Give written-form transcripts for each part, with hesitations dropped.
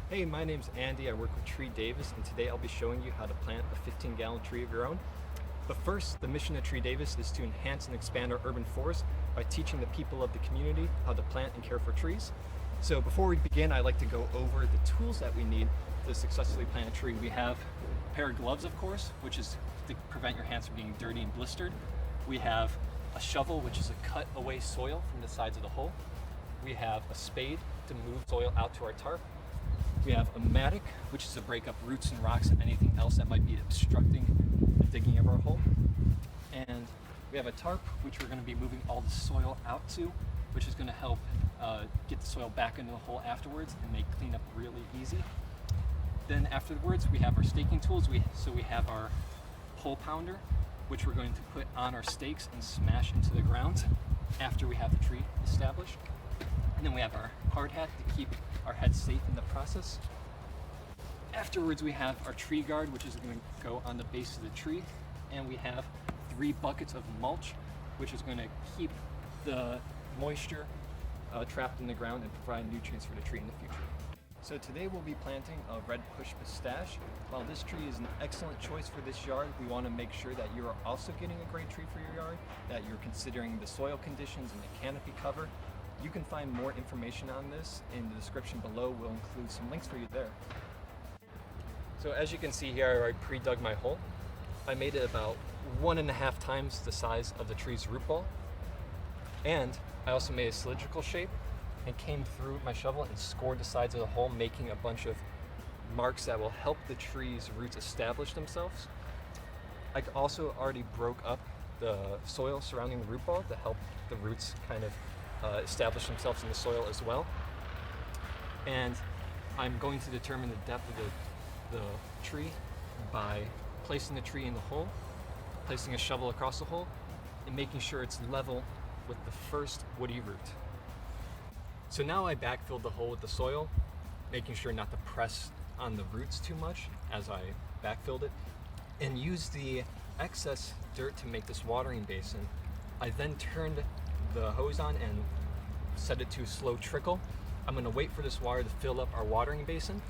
Hey, my name's Andy. I work with Tree Davis, and today I'll be showing you how to plant a 15-gallon tree of your own. But first, the mission of Tree Davis is to enhance and expand our urban forest by teaching the people of the community how to plant and care for trees. So before we begin, I'd like to go over the tools that we need to successfully plant a tree. We have a pair of gloves, of course, which is to prevent your hands from getting dirty and blistered. We have a shovel, which is to cut away soil from the sides of the hole. We have a spade to move soil out to our tarp. We have a mattock, which is to break up roots and rocks and anything else that might be obstructing the digging of our hole. And we have a tarp, which we're going to be moving all the soil out to, which is going to help get the soil back into the hole afterwards and make cleanup really easy. Then afterwards, we have our staking tools. So we have our hole pounder, which we're going to put on our stakes and smash into the ground after we have the tree established. And then we have our hard hat to keep our head safe in the process. Afterwards, we have our tree guard, which is going to go on the base of the tree. And we have 3 buckets of mulch, which is going to keep the moisture trapped in the ground and provide nutrients for the tree in the future. So today we'll be planting a red push pistache. While this tree is an excellent choice for this yard, we want to make sure that you are also getting a great tree for your yard, that you're considering the soil conditions and the canopy cover. You can find more information on this in the description below. We'll include some links for you there. So as you can see here, I pre-dug my hole. I made it about 1.5 times the size of the tree's root ball. And I also made a cylindrical shape and came through my shovel and scored the sides of the hole, making a bunch of marks that will help the tree's roots establish themselves. I also already broke up the soil surrounding the root ball to help the roots kind of establish themselves in the soil as well. And I'm going to determine the depth of the tree by placing the tree in the hole, placing a shovel across the hole, and making sure it's level with the first woody root. So now I backfilled the hole with the soil, making sure not to press on the roots too much as I backfilled it, and used the excess dirt to make this watering basin. I then turned the hose on and set it to a slow trickle. I'm going to wait for this water to fill up our watering basin,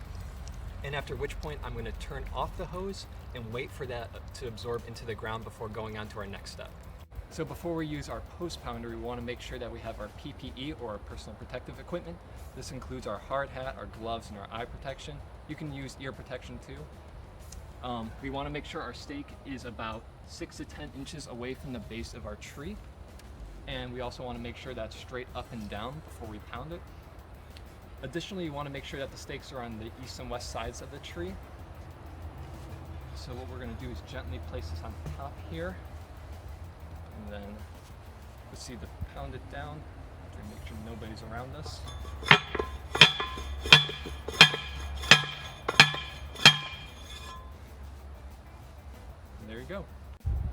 and after which point I'm going to turn off the hose and wait for that to absorb into the ground before going on to our next step. So before we use our post pounder, we want to make sure that we have our PPE, or our personal protective equipment. This includes our hard hat, our gloves, and our eye protection. You can use ear protection too. We want to make sure our stake is about 6 to 10 inches away from the base of our tree. And we also want to make sure that's straight up and down before we pound it. Additionally, you want to make sure that the stakes are on the east and west sides of the tree. So what we're going to do is gently place this on top here. And then proceed to pound it down to make sure nobody's around us. And there you go.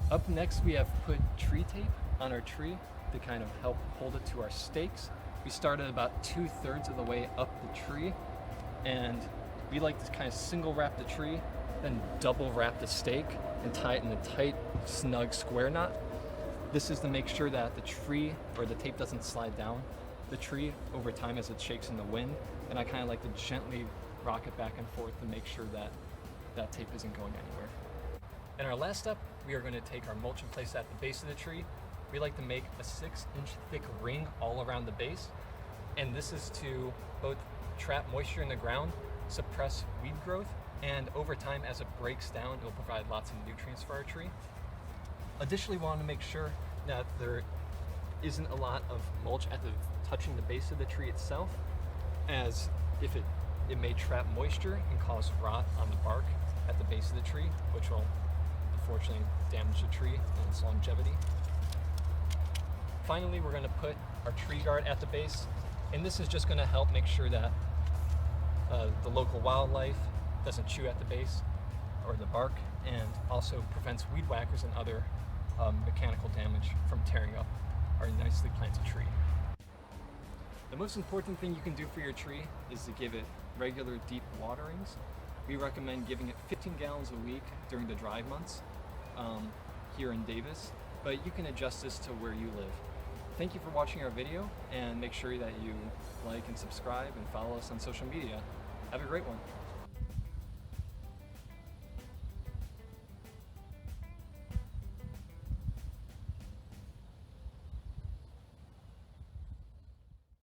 Up next, we have put tree tape on our tree to kind of help hold it to our stakes. We started about 2/3 of the way up the tree, and we like to kind of single wrap the tree, then double wrap the stake and tie it in a tight, snug square knot. This is to make sure that the tree or the tape doesn't slide down the tree over time as it shakes in the wind. And I kind of like to gently rock it back and forth to make sure that that tape isn't going anywhere. In our last step, we are going to take our mulch and place it at the base of the tree. We like to make a 6-inch thick ring all around the base. And this is to both trap moisture in the ground, suppress weed growth, and over time as it breaks down, it will provide lots of nutrients for our tree. Additionally, we want to make sure that there isn't a lot of mulch touching the base of the tree itself, as if it may trap moisture and cause rot on the bark at the base of the tree, which will unfortunately damage the tree and its longevity. Finally, we're going to put our tree guard at the base, and this is just going to help make sure that the local wildlife doesn't chew at the base or the bark, and also prevents weed whackers and other mechanical damage from tearing up our nicely planted tree. The most important thing you can do for your tree is to give it regular deep waterings. We recommend giving it 15 gallons a week during the dry months here in Davis, but you can adjust this to where you live. Thank you for watching our video, and make sure that you like and subscribe and follow us on social media. Have a great one.